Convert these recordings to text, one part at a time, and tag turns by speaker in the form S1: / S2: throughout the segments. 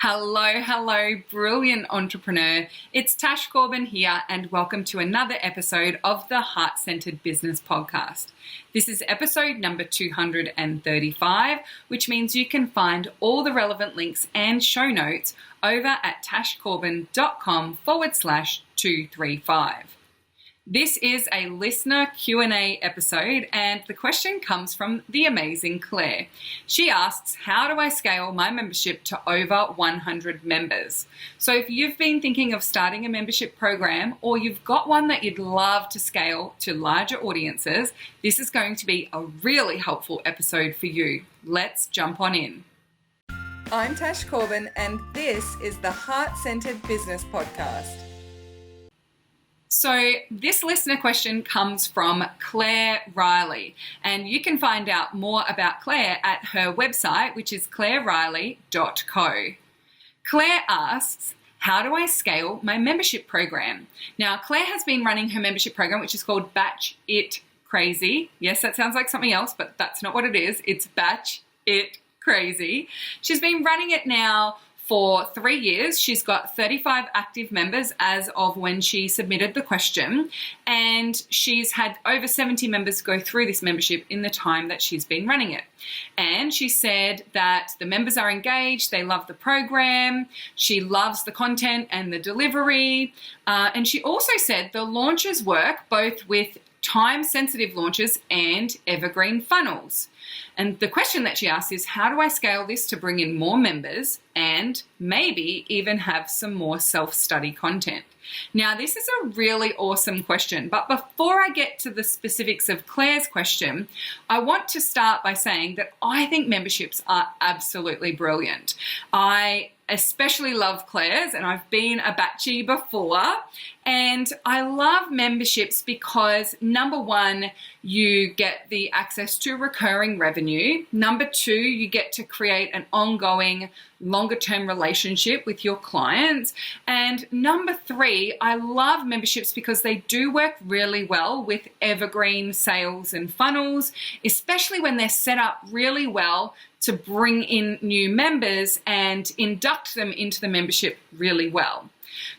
S1: Hello, brilliant entrepreneur. It's Tash Corbin here, and welcome to another episode of the Heart-Centered Business Podcast. This is episode number 235, which means you can find all the relevant links and show notes over at tashcorbin.com/235. This is a listener Q&A episode, and the question comes from the amazing Claire. She asks, how do I scale my membership to over 100 members? So if you've been thinking of starting a membership program, or you've got one that you'd love to scale to larger audiences, this is going to be a really helpful episode for you. Let's jump on in. I'm Tash Corbin, and this is the Heart-Centered Business Podcast. So this listener question comes from Claire Riley, and you can find out more about Claire at her website, which is claireriley.co. Claire asks, how do I scale my membership program? Now, Claire has been running her membership program, which is called Batch It Crazy. Yes, that sounds like something else, but that's not what it is. It's Batch It Crazy. She's been running it now for 3 years. She's got 35 active members as of when she submitted the question, and she's had over 70 members go through this membership in the time that she's been running it. And she said that the members are engaged, they love the program, she loves the content and the delivery, and she also said the launches work both with time-sensitive launches and evergreen funnels. And the question that she asked is, how do I scale this to bring in more members and maybe even have some more self-study content? Now, this is a really awesome question, but before I get to the specifics of Claire's question, I want to start by saying that I think memberships are absolutely brilliant. I especially love Claire's, and I've been a batchie before, and I love memberships because number one, you get the access to recurring revenue. Number two, you get to create an ongoing longer term relationship with your clients. And number three, I love memberships because they do work really well with evergreen sales and funnels, especially when they're set up really well to bring in new members and induct them into the membership really well.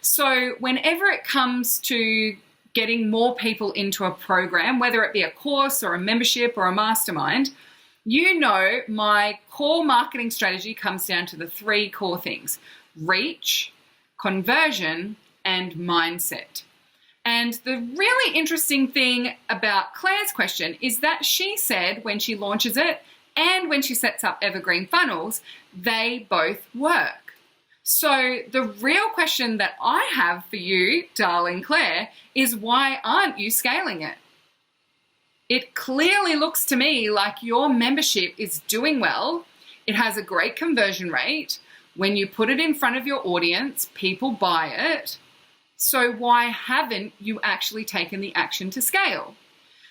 S1: So whenever it comes to getting more people into a program, whether it be a course or a membership or a mastermind, you know my core marketing strategy comes down to the three core things: reach, conversion, and mindset. And the really interesting thing about Claire's question is that she said when she launches it and when she sets up evergreen funnels, they both work. So the real question that I have for you, darling Claire, is why aren't you scaling it? It clearly looks to me like your membership is doing well. It has a great conversion rate. When you put it in front of your audience, people buy it. So why haven't you actually taken the action to scale?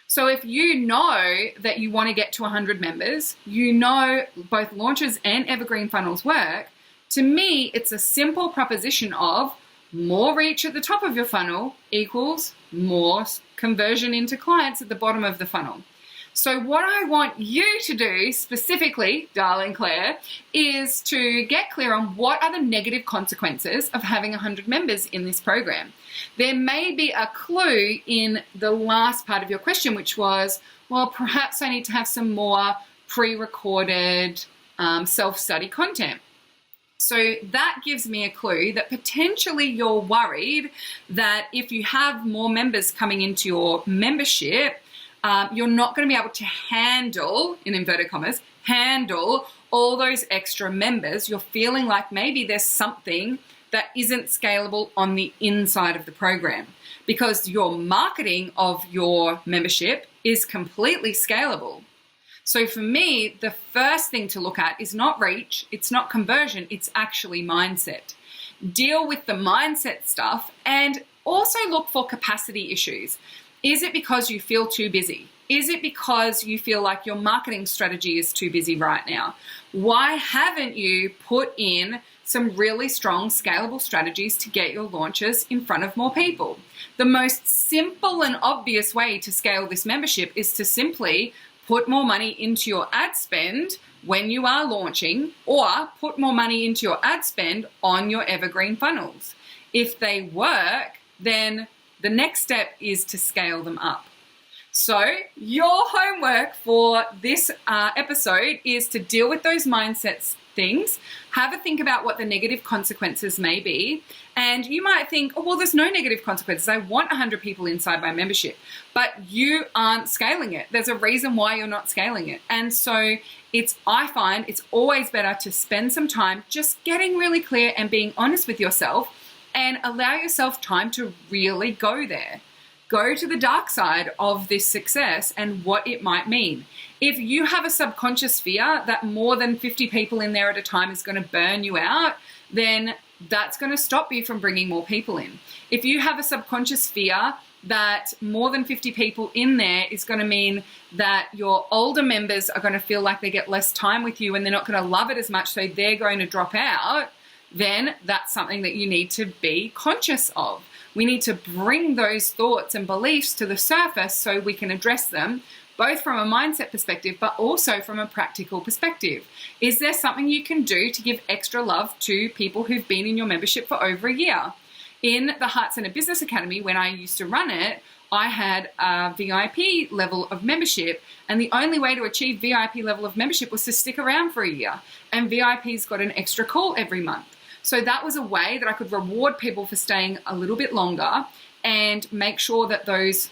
S1: So if you know that you want to get to 100 members, you know both launches and evergreen funnels work, to me, it's a simple proposition of more reach at the top of your funnel equals more conversion into clients at the bottom of the funnel. So what I want you to do specifically, darling Claire, is to get clear on what are the negative consequences of having 100 members in this program. There may be a clue in the last part of your question, which was, well, perhaps I need to have some more pre-recorded self-study content. So that gives me a clue that potentially you're worried that if you have more members coming into your membership, you're not going to be able to handle, in inverted commas, handle all those extra members. You're feeling like maybe there's something that isn't scalable on the inside of the program because your marketing of your membership is completely scalable. So for me, the first thing to look at is not reach, it's not conversion, it's actually mindset. Deal with the mindset stuff and also look for capacity issues. Is it because you feel too busy? Is it because you feel like your marketing strategy is too busy right now? Why haven't you put in some really strong scalable strategies to get your launches in front of more people? The most simple and obvious way to scale this membership is to simply put more money into your ad spend when you are launching, or put more money into your ad spend on your evergreen funnels. If they work, then the next step is to scale them up. So your homework for this episode is to deal with those mindsets things, have a think about what the negative consequences may be. And you might think, oh, well, there's no negative consequences. I want 100 people inside my membership, but you aren't scaling it. There's a reason why you're not scaling it. And so I find it's always better to spend some time just getting really clear and being honest with yourself and allow yourself time to really go there. Go to the dark side of this success and what it might mean. If you have a subconscious fear that more than 50 people in there at a time is going to burn you out, then that's going to stop you from bringing more people in. If you have a subconscious fear that more than 50 people in there is going to mean that your older members are going to feel like they get less time with you and they're not going to love it as much, so they're going to drop out, then that's something that you need to be conscious of. We need to bring those thoughts and beliefs to the surface so we can address them, both from a mindset perspective, but also from a practical perspective. Is there something you can do to give extra love to people who've been in your membership for over a year? In the Heart Centered Business Academy, when I used to run it, I had a VIP level of membership, and the only way to achieve VIP level of membership was to stick around for a year. And VIPs got an extra call every month. So that was a way that I could reward people for staying a little bit longer and make sure that those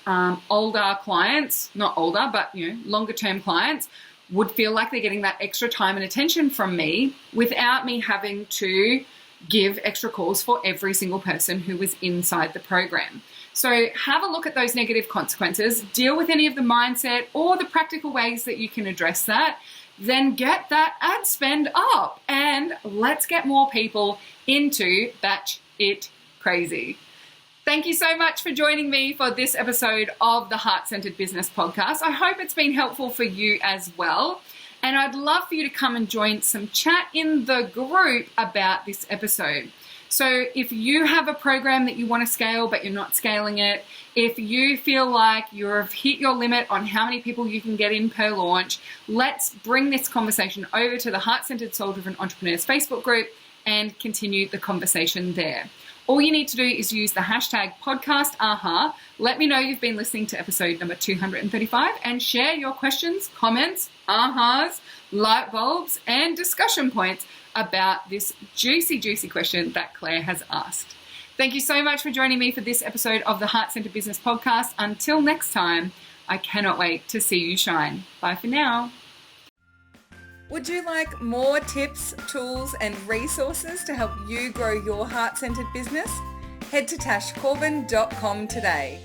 S1: older clients, not older, but longer term clients, would feel like they're getting that extra time and attention from me without me having to give extra calls for every single person who was inside the program. So have a look at those negative consequences, deal with any of the mindset or the practical ways that you can address that, then get that ad spend up and let's get more people into Batch It Crazy. Thank you so much for joining me for this episode of the Heart Centered Business Podcast. I hope it's been helpful for you as well. And I'd love for you to come and join some chat in the group about this episode. So if you have a program that you want to scale, but you're not scaling it, if you feel like you've hit your limit on how many people you can get in per launch, let's bring this conversation over to the Heart Centered Soul Driven Entrepreneurs Facebook group and continue the conversation there. All you need to do is use the hashtag #PodcastAha. Let me know you've been listening to episode number 235 and share your questions, comments, ahas, light bulbs, and discussion points about this juicy question that Claire has asked. Thank you so much for joining me for this episode of the Heart Centered Business Podcast. Until next time, I cannot wait to see you shine. Bye for now. Would you like more tips, tools, and resources to help you grow your heart-centered business? Head to tashcorbin.com today.